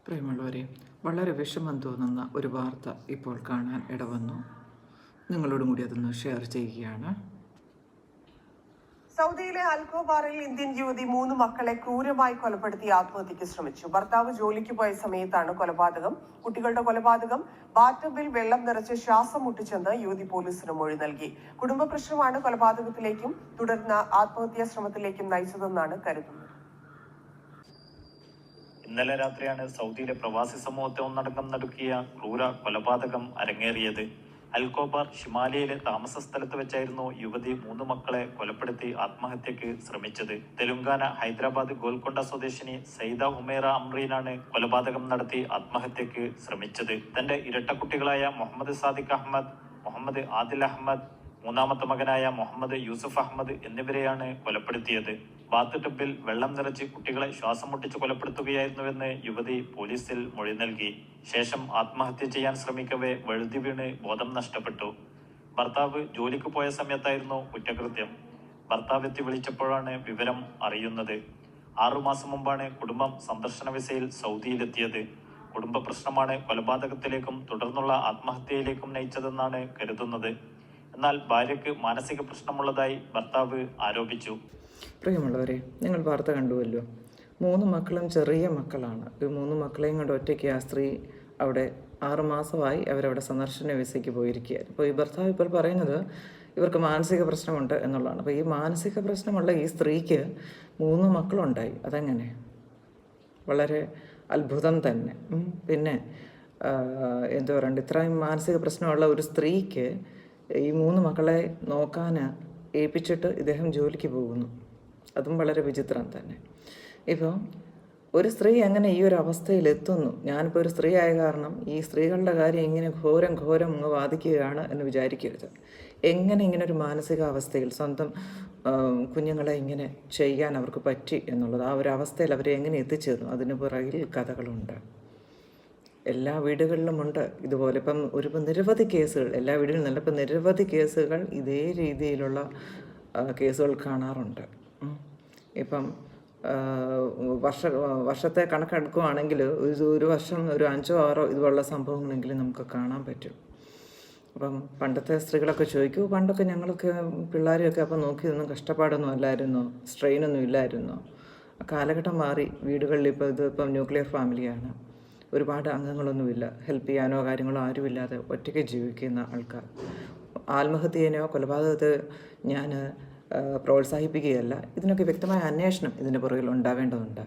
പ്രിയമുള്ളവരെ, വളരെ വിഷമം തോന്നുന്ന ഒരു വാർത്ത ഇപ്പോൾ കാണാൻ ഇടവന്നു. നിങ്ങളോടും കൂടി അതൊന്ന് ഷെയർ ചെയ്യുകയാണ്. സൗദിയിലെ അൽഖോബാറിൽ ഇന്ത്യൻ യുവതി 3 മക്കളെ ക്രൂരമായി കൊലപ്പെടുത്തി ആത്മഹത്യക്ക് ശ്രമിച്ചു. ഭർത്താവ് ജോലിക്ക് പോയ സമയത്താണ് കൊലപാതകം. കുട്ടികളുടെ കൊലപാതകം ബാറ്റബിൽ വെള്ളം നിറച്ച് ശ്വാസം മുട്ടിച്ചെന്ന് യുവതി പോലീസിന് മൊഴി നൽകി. കുടുംബ പ്രശ്നമാണ് കൊലപാതകത്തിലേക്കും തുടർന്ന് ആത്മഹത്യാ ശ്രമത്തിലേക്കും നയിച്ചതെന്നാണ് കരുതുന്നത്. ഇന്നലെ രാത്രിയാണ് സൗദിയിലെ പ്രവാസി സമൂഹത്തെ ഒന്നടങ്കം നടുക്കിയ ക്രൂര കൊലപാതകം അരങ്ങേറിയത്. അൽഖോബാർ ഷിമാലിയയിലെ താമസ സ്ഥലത്ത് വെച്ചായിരുന്നു യുവതി 3 മക്കളെ കൊലപ്പെടുത്തി ആത്മഹത്യക്ക് ശ്രമിച്ചത്. തെലുങ്കാന ഹൈദരാബാദ് ഗോൽക്കൊണ്ട സ്വദേശിനി സൈദ ഹുമേറ അമ്രീനാണ് കൊലപാതകം നടത്തി ആത്മഹത്യക്ക് ശ്രമിച്ചത്. തന്റെ ഇരട്ടക്കുട്ടികളായ മുഹമ്മദ് സാദിഖ് അഹമ്മദ്, മുഹമ്മദ് ആദിൽ അഹമ്മദ്, മൂന്നാമത്തെ മകനായ മുഹമ്മദ് യൂസുഫ് അഹമ്മദ് എന്നിവരെയാണ് കൊലപ്പെടുത്തിയത്. ബാത്ത് ടബിൽ വെള്ളം നിറച്ച് കുട്ടികളെ ശ്വാസം മുട്ടിച്ച് കൊലപ്പെടുത്തുകയായിരുന്നുവെന്ന് യുവതി പോലീസിൽ മൊഴി നൽകി. ശേഷം ആത്മഹത്യ ചെയ്യാൻ ശ്രമിക്കവേ വഴുതി വീണ് ബോധം നഷ്ടപ്പെട്ടു. ഭർത്താവ് ജോലിക്ക് പോയ സമയത്തായിരുന്നു കുറ്റകൃത്യം. ഭർത്താവ് എത്തി വിളിച്ചപ്പോഴാണ് വിവരം അറിയുന്നത്. 6 മാസം മുമ്പാണ് കുടുംബം സന്ദർശന വിസയിൽ സൗദിയിലെത്തിയത്. കുടുംബ പ്രശ്നമാണ് കൊലപാതകത്തിലേക്കും തുടർന്നുള്ള ആത്മഹത്യയിലേക്കും നയിച്ചതെന്നാണ് കരുതുന്നത്. എന്നാൽ ഭാര്യയ്ക്ക് മാനസിക പ്രശ്നമുള്ളതായി ഭർത്താവ് ആരോപിച്ചു. പ്രിയമുള്ളവരെ, നിങ്ങൾ വാർത്ത കണ്ടുവല്ലോ. 3 മക്കളും ചെറിയ മക്കളാണ്. ഈ 3 മക്കളെയും കൊണ്ട് ഒറ്റയ്ക്ക് ആ സ്ത്രീ അവിടെ 6 മാസമായി അവരവിടെ സന്ദർശന വിസയ്ക്ക് പോയിരിക്കുകയായിരുന്നു. അപ്പോൾ ഈ ഭർത്താവ് ഇപ്പോൾ പറയുന്നത് ഇവർക്ക് മാനസിക പ്രശ്നമുണ്ട് എന്നുള്ളതാണ്. അപ്പോൾ ഈ മാനസിക പ്രശ്നമുള്ള ഈ സ്ത്രീക്ക് 3 മക്കളുണ്ടായി. അതെങ്ങനെ? വളരെ അത്ഭുതം തന്നെ. പിന്നെ എന്താ പറയണ്ട, ഇത്രയും മാനസിക പ്രശ്നമുള്ള ഒരു സ്ത്രീക്ക് ഈ 3 മക്കളെ നോക്കാൻ ഏൽപ്പിച്ചിട്ട് ഇദ്ദേഹം ജോലിക്ക് പോകുന്നു. അതും വളരെ വിചിത്രം തന്നെ. ഇപ്പോൾ ഒരു സ്ത്രീ എങ്ങനെ ഈ ഒരു അവസ്ഥയിലെത്തുന്നു? ഞാനിപ്പോൾ ഒരു സ്ത്രീ ആയ കാരണം ഈ സ്ത്രീകളുടെ കാര്യം ഇങ്ങനെ ഘോരം അങ്ങ് വാദിക്കുകയാണ് എന്ന് വിചാരിക്കരുത്. എങ്ങനെ ഇങ്ങനെ ഒരു മാനസികാവസ്ഥയിൽ സ്വന്തം കുഞ്ഞുങ്ങളെ ഇങ്ങനെ ചെയ്യാൻ അവർക്ക് പറ്റി എന്നുള്ളത്, ആ ഒരു അവസ്ഥയിൽ അവരെ എങ്ങനെ എത്തിച്ചേർന്നു, അതിന് പുറകിൽ കഥകളുണ്ട്. എല്ലാ വീടുകളിലുമുണ്ട് ഇതുപോലെ. ഇപ്പം നിരവധി കേസുകൾ, എല്ലാ വീടുകളിലും നല്ല, ഇപ്പം നിരവധി കേസുകൾ ഇതേ രീതിയിലുള്ള കേസുകൾ കാണാറുണ്ട്. ഇപ്പം വർഷത്തെ കണക്കെടുക്കുകയാണെങ്കിൽ ഒരു വർഷം ഒരു 5 6 ഇതുപോലുള്ള സംഭവങ്ങളെങ്കിലും നമുക്ക് കാണാൻ പറ്റും. അപ്പം പണ്ടത്തെ സ്ത്രീകളൊക്കെ ചോദിക്കും, പണ്ടൊക്കെ ഞങ്ങൾക്ക് പിള്ളേരെയൊക്കെ അപ്പം നോക്കിയൊന്നും കഷ്ടപ്പാടൊന്നും അല്ലായിരുന്നോ, സ്ട്രെയിനൊന്നും ഇല്ലായിരുന്നോ? കാലഘട്ടം മാറി. വീടുകളിൽ ഇപ്പം ന്യൂക്ലിയർ ഫാമിലിയാണ്. ഒരുപാട് അംഗങ്ങളൊന്നുമില്ല, ഹെൽപ്പ് ചെയ്യാനോ കാര്യങ്ങളോ ആരുമില്ലാതെ ഒറ്റയ്ക്ക് ജീവിക്കുന്ന ആൾക്കാർ. ആത്മഹത്യയോ കൊലപാതകത്തെ ഞാൻ പ്രോത്സാഹിപ്പിക്കുകയല്ല. ഇതിനൊക്കെ വ്യക്തമായ അന്വേഷണം ഇതിന് പുറകിൽ ഉണ്ടാവേണ്ടതുണ്ട്.